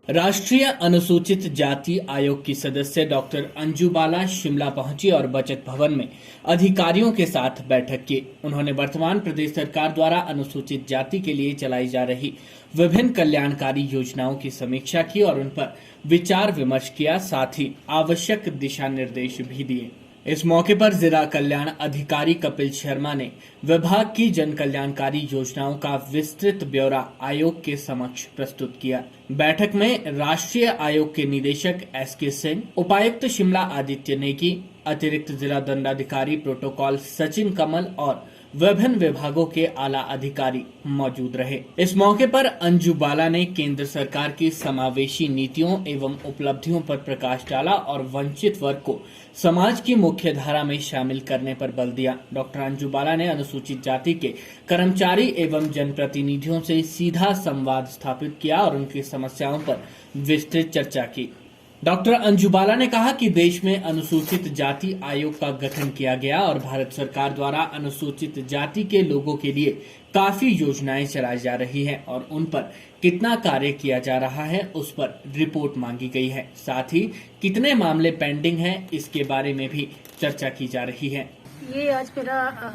राष्ट्रीय अनुसूचित जाति आयोग की सदस्य डॉक्टर अंजू बाला शिमला पहुंची और बचत भवन में अधिकारियों के साथ बैठक की। उन्होंने वर्तमान प्रदेश सरकार द्वारा अनुसूचित जाति के लिए चलाई जा रही विभिन्न कल्याणकारी योजनाओं की समीक्षा की और उन पर विचार विमर्श किया, साथ ही आवश्यक दिशा निर्देश भी दिए। इस मौके पर जिला कल्याण अधिकारी कपिल शर्मा ने विभाग की जन कल्याणकारी योजनाओं का विस्तृत ब्यौरा आयोग के समक्ष प्रस्तुत किया। बैठक में राष्ट्रीय आयोग के निदेशक SK सिंह, उपायुक्त शिमला आदित्य नेगी, अतिरिक्त जिला दंडाधिकारी प्रोटोकॉल सचिन कमल और विभिन्न विभागों के आला अधिकारी मौजूद रहे। इस मौके पर अंजू बाला ने केंद्र सरकार की समावेशी नीतियों एवं उपलब्धियों पर प्रकाश डाला और वंचित वर्ग को समाज की मुख्य धारा में शामिल करने पर बल दिया। डॉक्टर अंजू बाला ने अनुसूचित जाति के कर्मचारी एवं जनप्रतिनिधियों से सीधा संवाद स्थापित किया और उनकी समस्याओं पर विस्तृत चर्चा की। डॉक्टर अंजू बाला ने कहा कि देश में अनुसूचित जाति आयोग का गठन किया गया और भारत सरकार द्वारा अनुसूचित जाति के लोगों के लिए काफी योजनाएं चलाई जा रही हैं और उन पर कितना कार्य किया जा रहा है उस पर रिपोर्ट मांगी गई है। साथ ही कितने मामले पेंडिंग हैं इसके बारे में भी चर्चा की जा रही है। ये आज मेरा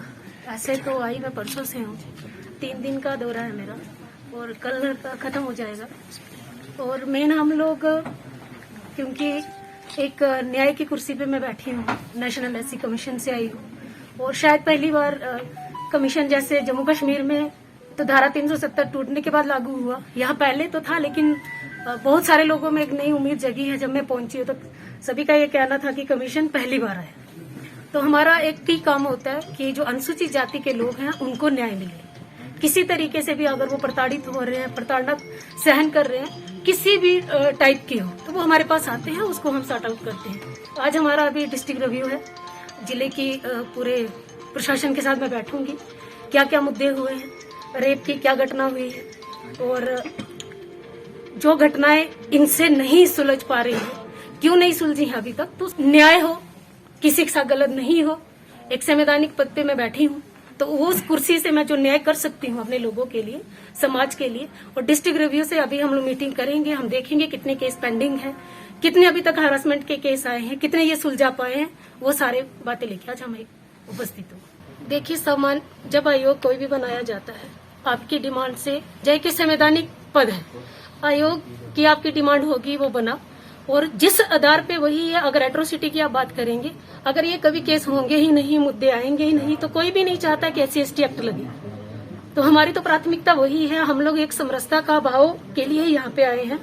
ऐसे तो आई मैं परसों से हूँ, 3 दिन का दौरा है मेरा और कल खत्म हो जाएगा। और मेन हम लोग क्योंकि एक न्याय की कुर्सी पे मैं बैठी हूँ, नेशनल एससी कमीशन से आई हूँ और शायद पहली बार कमीशन जैसे जम्मू कश्मीर में तो धारा 370 टूटने के बाद लागू हुआ। यहाँ पहले तो था लेकिन बहुत सारे लोगों में एक नई उम्मीद जगी है। जब मैं पहुंची तो सभी का ये कहना था कि कमीशन पहली बार आया। तो हमारा एक ही काम होता है कि जो अनुसूचित जाति के लोग हैं उनको न्याय मिले। किसी तरीके से भी अगर वो प्रताड़ित हो रहे हैं, प्रताड़ना सहन कर रहे हैं, किसी भी टाइप के हो, तो वो हमारे पास आते हैं, उसको हम सॉर्ट आउट करते हैं। आज हमारा अभी डिस्ट्रिक्ट रिव्यू है, जिले की पूरे प्रशासन के साथ मैं बैठूंगी, क्या क्या मुद्दे हुए हैं, रेप की क्या घटना हुई है और जो घटनाएं इनसे नहीं सुलझ पा रही है, क्यों नहीं सुलझी है अभी तक, तो न्याय हो, किसी के साथ गलत नहीं हो। एक संवैधानिक पद पे मैं बैठी हूँ तो उस कुर्सी से मैं जो न्याय कर सकती हूँ अपने लोगों के लिए, समाज के लिए। और डिस्ट्रिक्ट रिव्यू से अभी हम लोग मीटिंग करेंगे, हम देखेंगे कितने केस पेंडिंग हैं, कितने अभी तक हरासमेंट के केस आए हैं, कितने ये सुलझा पाए हैं, वो सारे बातें लेके आज हम उपस्थित हो। देखिए, सम्मान जब आयोग कोई भी बनाया जाता है, आपकी डिमांड से जय के संवैधानिक पद है, आयोग की आपकी डिमांड होगी वो बना और जिस आधार पे वही है। अगर एट्रोसिटी की आप बात करेंगे, अगर ये कभी केस होंगे ही नहीं, मुद्दे आएंगे ही नहीं, तो कोई भी नहीं चाहता कि SC/ST एक्ट लगे। तो हमारी तो प्राथमिकता वही है। हम लोग एक समरसता का भाव के लिए यहाँ पे आए हैं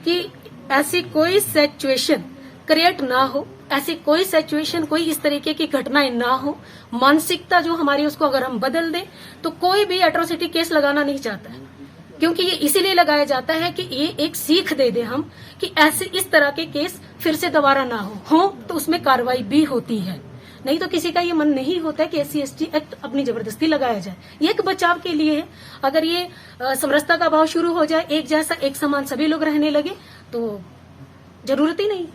कि ऐसी कोई सिचुएशन क्रिएट ना हो, ऐसी कोई सिचुएशन, कोई इस तरीके की घटनाएं ना हो। मानसिकता जो हमारी उसको अगर हम बदल दें तो कोई भी एट्रोसिटी केस लगाना नहीं चाहता है, क्योंकि ये इसीलिए लगाया जाता है कि ये एक सीख दे दे हम कि ऐसे इस तरह के केस फिर से दोबारा ना हो तो उसमें कार्रवाई भी होती है। नहीं तो किसी का ये मन नहीं होता है कि SC/ST एक्ट अपनी जबरदस्ती लगाया जाए। ये एक बचाव के लिए है। अगर ये समरसता का भाव शुरू हो जाए, एक जैसा एक समान सभी लोग रहने लगे, तो जरूरत ही नहीं।